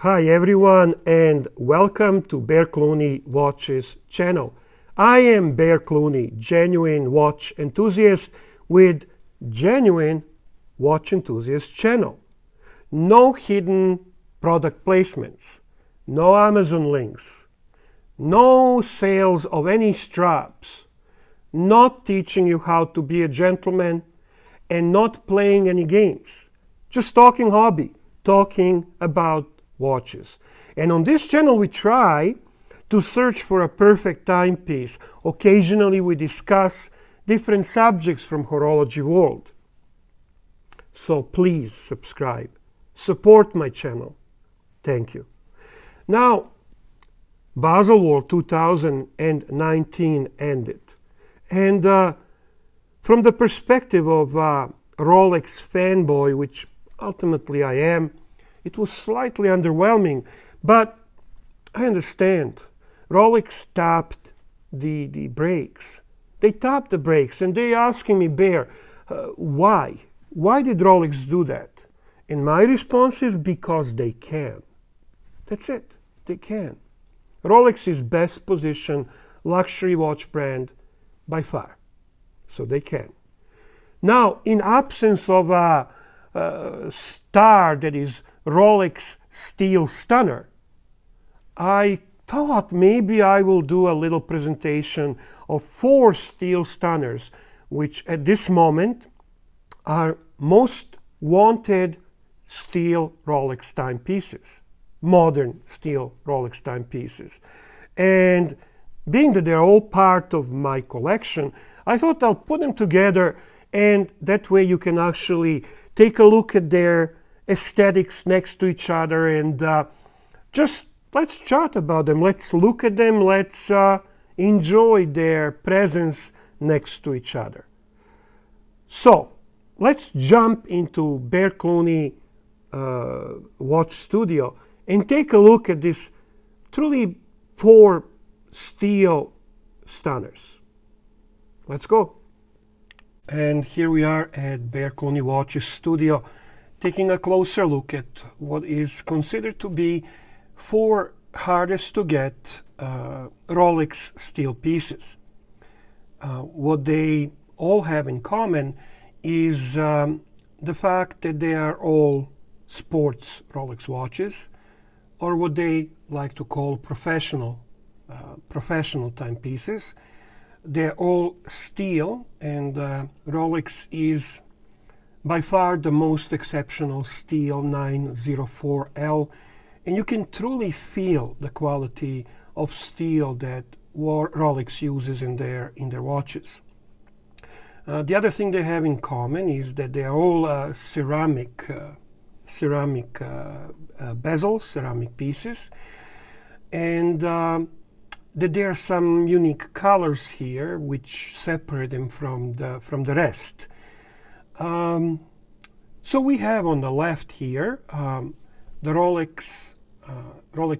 Hi everyone and welcome to Bear Clooney Watches channel. I am Bear Clooney, genuine watch enthusiast with genuine watch enthusiast channel. No hidden product placements, no Amazon links, no sales of any straps, not teaching you how to be a gentleman and not playing any games. Just talking hobby, talking about watches. And on this channel we try to search for a perfect timepiece. Occasionally we discuss different subjects from horology world. So please subscribe, support my channel. Thank you. Now, Basel World 2019 ended. And from the perspective of a Rolex fanboy, which ultimately I am, it was slightly underwhelming, but I understand. Rolex tapped the brakes. They tapped the brakes and they asking me, Bear, why? Why did Rolex do that? And my response is because they can. That's it. They can. Rolex is best positioned luxury watch brand by far. So they can. Now, in absence of a star that is Rolex Steel Stunner, I thought maybe I will do a little presentation of 4 steel stunners, which at this moment are most wanted steel Rolex timepieces, modern steel Rolex timepieces. And being that they're all part of my collection, I thought I'll put them together, and that way you can actually take a look at their aesthetics next to each other and just let's chat about them. Let's look at them. Let's enjoy their presence next to each other. So let's jump into Bear Clooney Watch Studio and take a look at this truly 4 steel stunners. Let's go. And here we are at Bear Clooney Watches Studio, taking a closer look at what is considered to be 4 hardest to get Rolex steel pieces. What they all have in common is the fact that they are all sports Rolex watches, or what they like to call professional timepieces. They're all steel, and Rolex is by far the most exceptional steel 904L, and you can truly feel the quality of steel that Rolex uses in their watches. The other thing they have in common is that they are all ceramic bezels, ceramic pieces, and that there are some unique colors here which separate them from the rest. So we have on the left here the Rolex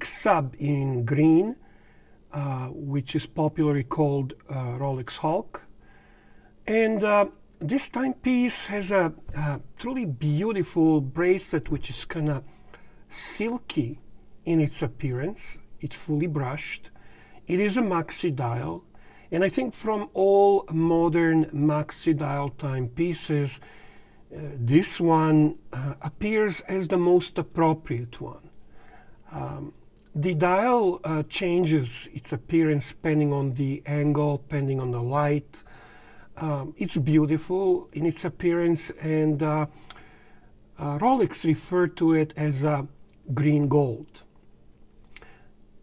sub in green, which is popularly called Rolex Hulk. And this timepiece has a truly beautiful bracelet which is kind of silky in its appearance. It's fully brushed. It is a maxi dial, and I think from all modern maxi dial timepieces, this one appears as the most appropriate one. The dial changes its appearance depending on the angle, depending on the light. It's beautiful in its appearance, and Rolex referred to it as green gold.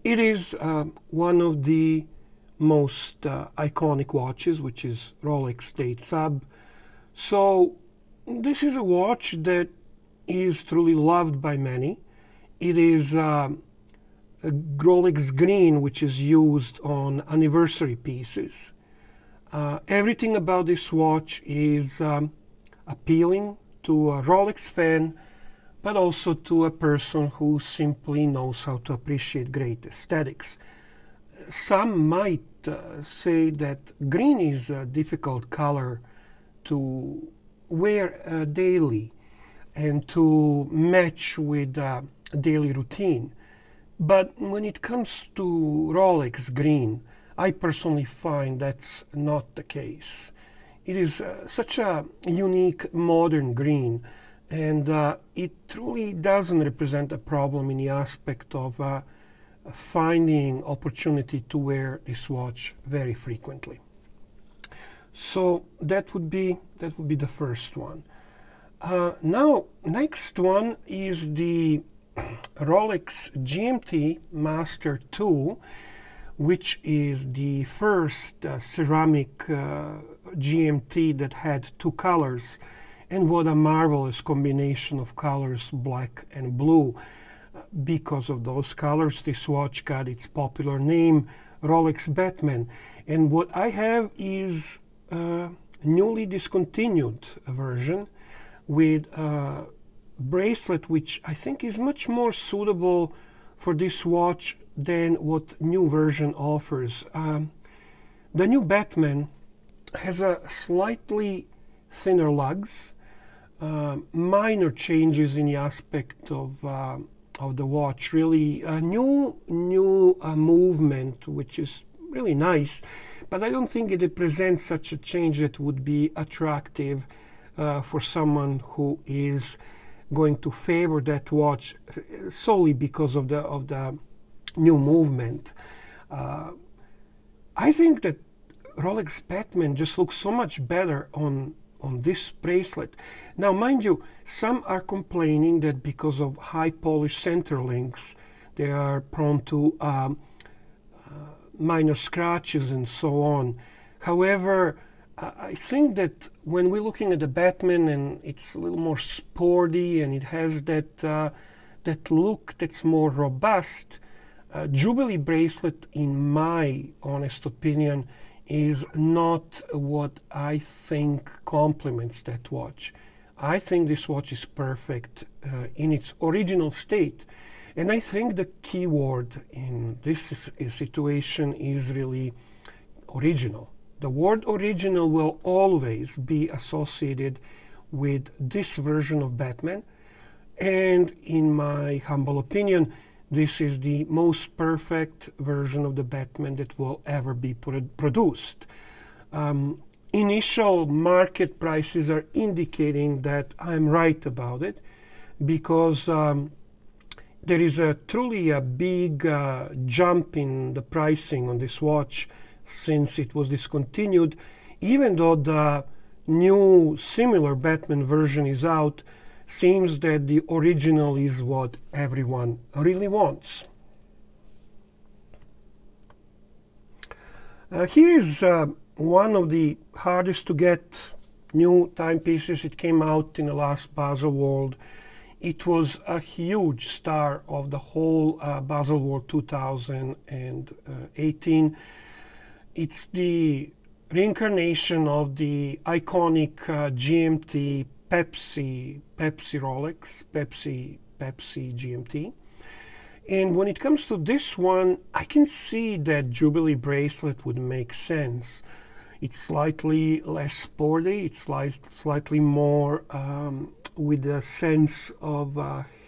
It is one of the most iconic watches, which is Rolex Daytona. So this is a watch that is truly loved by many. It is a Rolex Green, which is used on anniversary pieces. Everything about this watch is appealing to a Rolex fan, but also to a person who simply knows how to appreciate great aesthetics. Some might say that green is a difficult color to wear daily and to match with daily routine. But when it comes to Rolex Green, I personally find that's not the case. It is such a unique modern green, and it truly doesn't represent a problem in the aspect of finding opportunity to wear this watch very frequently. So that would be the first one. Now, next one is the Rolex GMT Master 2, which is the first ceramic GMT that had two colors. And what a marvelous combination of colors, black and blue. Because of those colors, this watch got its popular name, Rolex Batman. And what I have is a newly discontinued version with a bracelet which I think is much more suitable for this watch than what new version offers. The new Batman has a slightly thinner lugs, minor changes in the aspect of the watch, really a new movement, which is really nice, but I don't think it represents such a change that would be attractive for someone who is going to favor that watch solely because of the new movement. I think that Rolex Batman just looks so much better on this bracelet. Now, mind you, some are complaining that because of high polish center links, they are prone to minor scratches and so on. However, I think that when we're looking at the Batman and it's a little more sporty and it has that look that's more robust, Jubilee bracelet, in my honest opinion, is not what I think complements that watch. I think this watch is perfect in its original state. And I think the key word in this situation is really original. The word original will always be associated with this version of Batman. And in my humble opinion, this is the most perfect version of the Batman that will ever be produced. Initial market prices are indicating that I'm right about it, because there is truly a big jump in the pricing on this watch since it was discontinued. Even though the new similar Batman version is out, seems that the original is what everyone really wants. Here is one of the hardest to get new timepieces. It came out in the last Baselworld. It was a huge star of the whole Baselworld 2018. It's the reincarnation of the iconic GMT Pepsi Rolex, Pepsi GMT. And when it comes to this one, I can see that Jubilee bracelet would make sense. It's slightly less sporty, it's slightly more with a sense of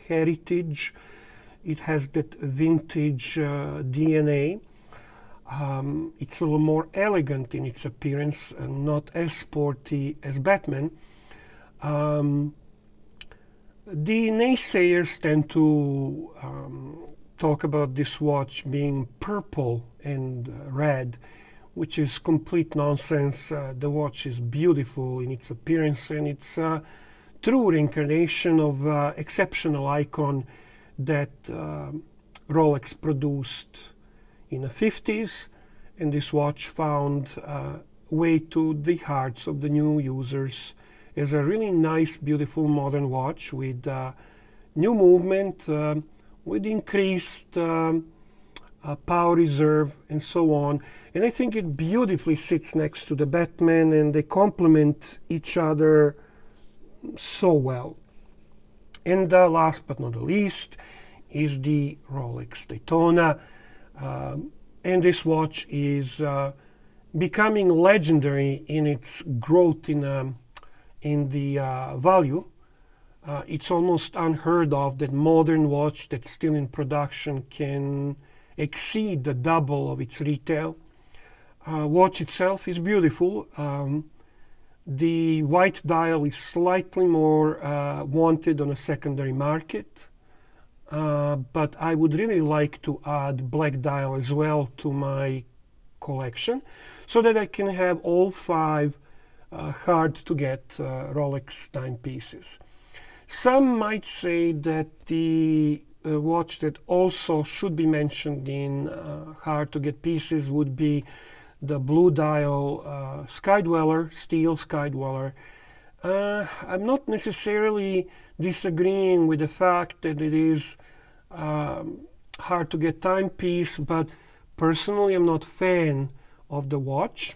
heritage. It has that vintage DNA. It's a little more elegant in its appearance, and not as sporty as Batman. The naysayers tend to talk about this watch being purple and red, which is complete nonsense. The watch is beautiful in its appearance, and it's a true reincarnation of exceptional icon that Rolex produced in the 50s, and this watch found way to the hearts of the new users as a really nice, beautiful modern watch with new movement, with increased power reserve and so on. And I think it beautifully sits next to the Batman, and they complement each other so well. And last but not the least is the Rolex Daytona. And this watch is becoming legendary in its growth in the value. It's almost unheard of that modern watch that's still in production can exceed the double of its retail. Watch itself is beautiful. The white dial is slightly more wanted on a secondary market, but I would really like to add black dial as well to my collection so that I can have all 5 hard to get Rolex timepieces. Some might say that the watch that also should be mentioned in hard to get pieces would be the blue dial Skydweller, steel Skydweller. I'm not necessarily disagreeing with the fact that it is hard to get timepiece, but personally I'm not a fan of the watch.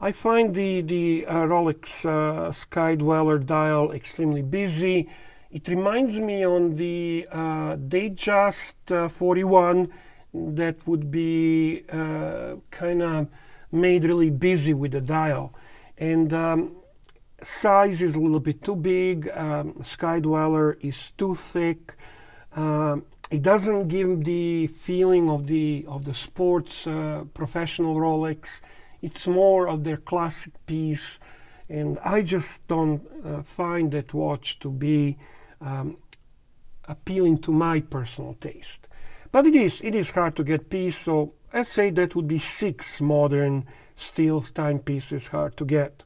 I find the Rolex Skydweller dial extremely busy. It reminds me on the Datejust 41 that would be kind of made really busy with the dial. And size is a little bit too big. Skydweller is too thick. It doesn't give the feeling of the sports professional Rolex. It's more of their classic piece, and I just don't find that watch to be appealing to my personal taste. But it is hard to get piece, so I'd say that would be 6 modern steel timepieces hard to get.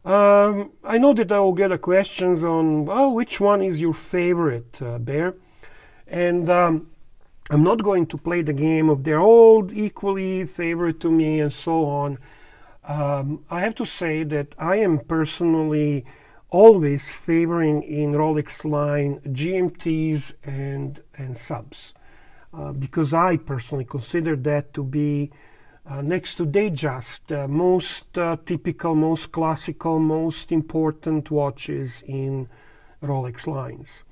I know that I will get questions on, well, which one is your favorite, Bear? And I'm not going to play the game of they're all equally favorite to me and so on. I have to say that I am personally always favoring in Rolex line GMTs and subs, because I personally consider that to be next to Datejust most typical, most classical, most important watches in Rolex lines.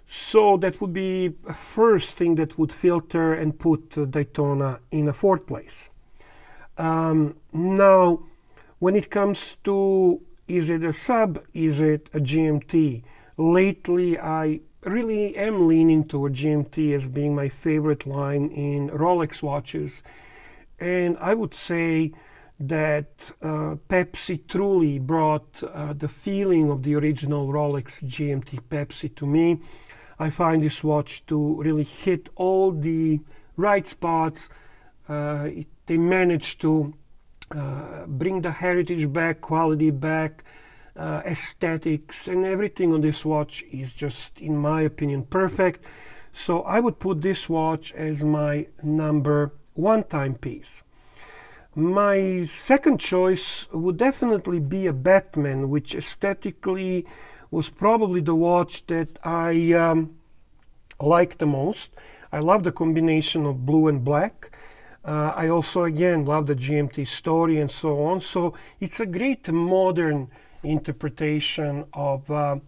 So that would be a first thing that would filter and put Daytona in a 4th place. Now, when it comes to is it a sub, is it a GMT? Lately, I really am leaning toward GMT as being my favorite line in Rolex watches. And I would say that Pepsi truly brought the feeling of the original Rolex GMT Pepsi to me. I find this watch to really hit all the right spots. They managed to bring the heritage back, quality back, aesthetics, and everything on this watch is just, in my opinion, perfect. So I would put this watch as my number 1 timepiece. My second choice would definitely be a Batman, which aesthetically was probably the watch that I like the most. I love the combination of blue and black. I also, again, love the GMT story and so on. So it's a great modern interpretation of the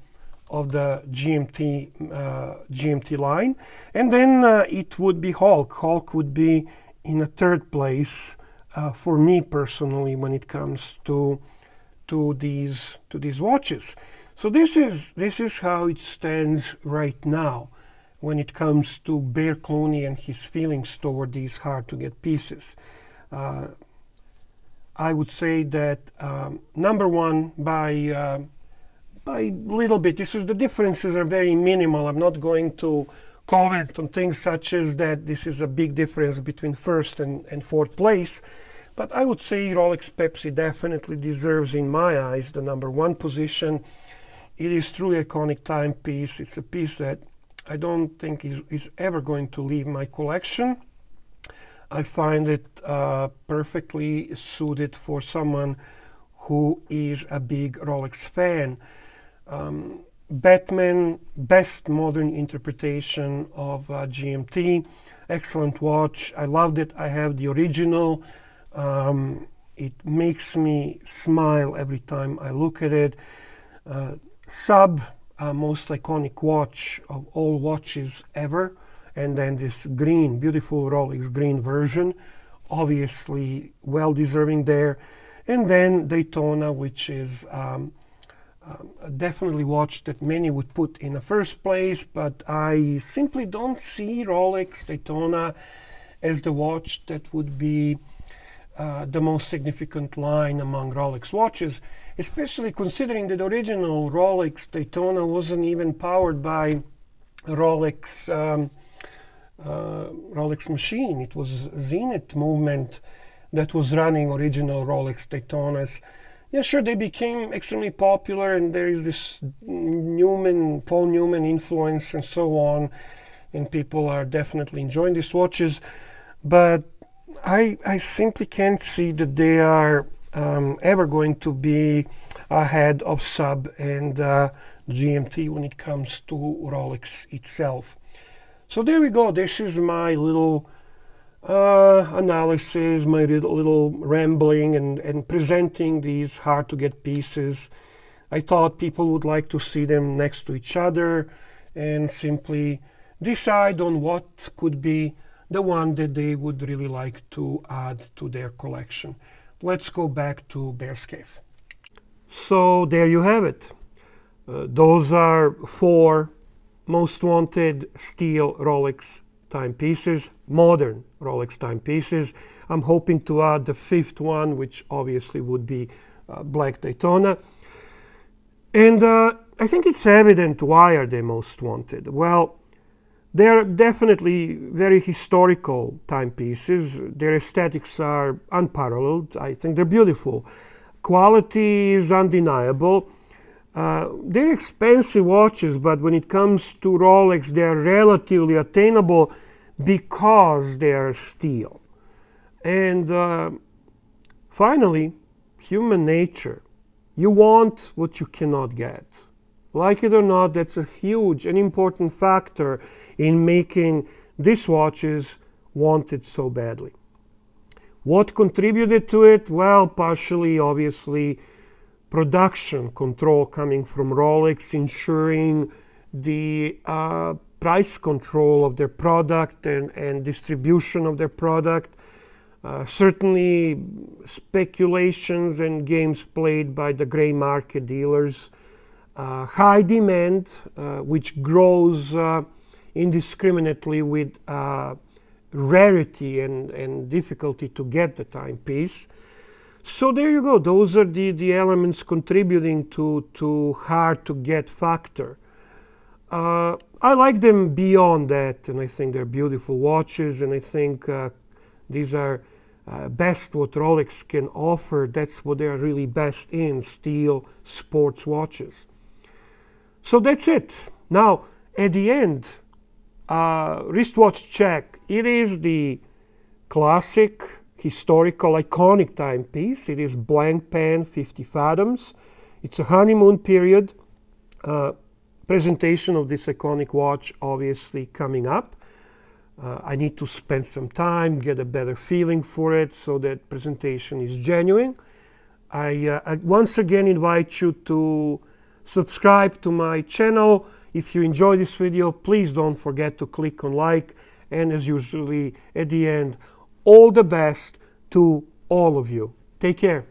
GMT line. And then it would be Hulk. Hulk would be in a 3rd place for me personally when it comes to these watches. So this is how it stands right now when it comes to Bear Clooney and his feelings toward these hard to get pieces. I would say that number 1 by little bit. The differences are very minimal. I'm not going to comment on things such as that this is a big difference between 1st and 4th place. But I would say Rolex Pepsi definitely deserves, in my eyes, the number 1 position. It is truly a iconic timepiece. It's a piece that I don't think is ever going to leave my collection. I find it perfectly suited for someone who is a big Rolex fan. Batman, best modern interpretation of GMT. Excellent watch. I loved it. I have the original. It makes me smile every time I look at it. Sub, most iconic watch of all watches ever. And then this green, beautiful Rolex green version, obviously well deserving there. And then Daytona, which is definitely watch that many would put in the first place, but I simply don't see Rolex Daytona as the watch that would be the most significant line among Rolex watches, especially considering that the original Rolex Daytona wasn't even powered by Rolex Rolex machine. It was Zenith movement that was running original Rolex Daytonas. Yeah, sure, they became extremely popular, and there is this Paul Newman influence and so on, and people are definitely enjoying these watches, but I simply can't see that they are ever going to be ahead of Sub and GMT when it comes to Rolex itself. So there we go. This is my little analysis, my little rambling and presenting these hard to get pieces. I thought people would like to see them next to each other and simply decide on what could be the one that they would really like to add to their collection. Let's go back to Bear's Cave. So there you have it. Those are 4 most wanted steel Rolex timepieces, modern Rolex timepieces. I'm hoping to add the 5th one, which obviously would be Black Daytona. And I think it's evident why are they most wanted. Well, they're definitely very historical timepieces. Their aesthetics are unparalleled. I think they're beautiful. Quality is undeniable. They're expensive watches, but when it comes to Rolex, they're relatively attainable because they are steel. And finally, human nature. You want what you cannot get. Like it or not, that's a huge and important factor in making these watches wanted so badly. What contributed to it? Well, partially, obviously, production control coming from Rolex, ensuring the price control of their product and distribution of their product. Certainly speculations and games played by the gray market dealers. High demand, which grows indiscriminately with rarity and difficulty to get the timepiece. So there you go. Those are the elements contributing to hard to get factor. I like them beyond that, and I think they're beautiful watches, and I think these are best what Rolex can offer. That's what they're really best in, steel sports watches. So that's it. Now, at the end, wristwatch check. It is the classic, historical, iconic timepiece. It is blank pan, 50 fathoms. It's a honeymoon period. Presentation of this iconic watch obviously coming up. I need to spend some time, get a better feeling for it so that presentation is genuine. I once again invite you to subscribe to my channel. If you enjoy this video, please don't forget to click on like, and as usually at the end, all the best to all of you. Take care.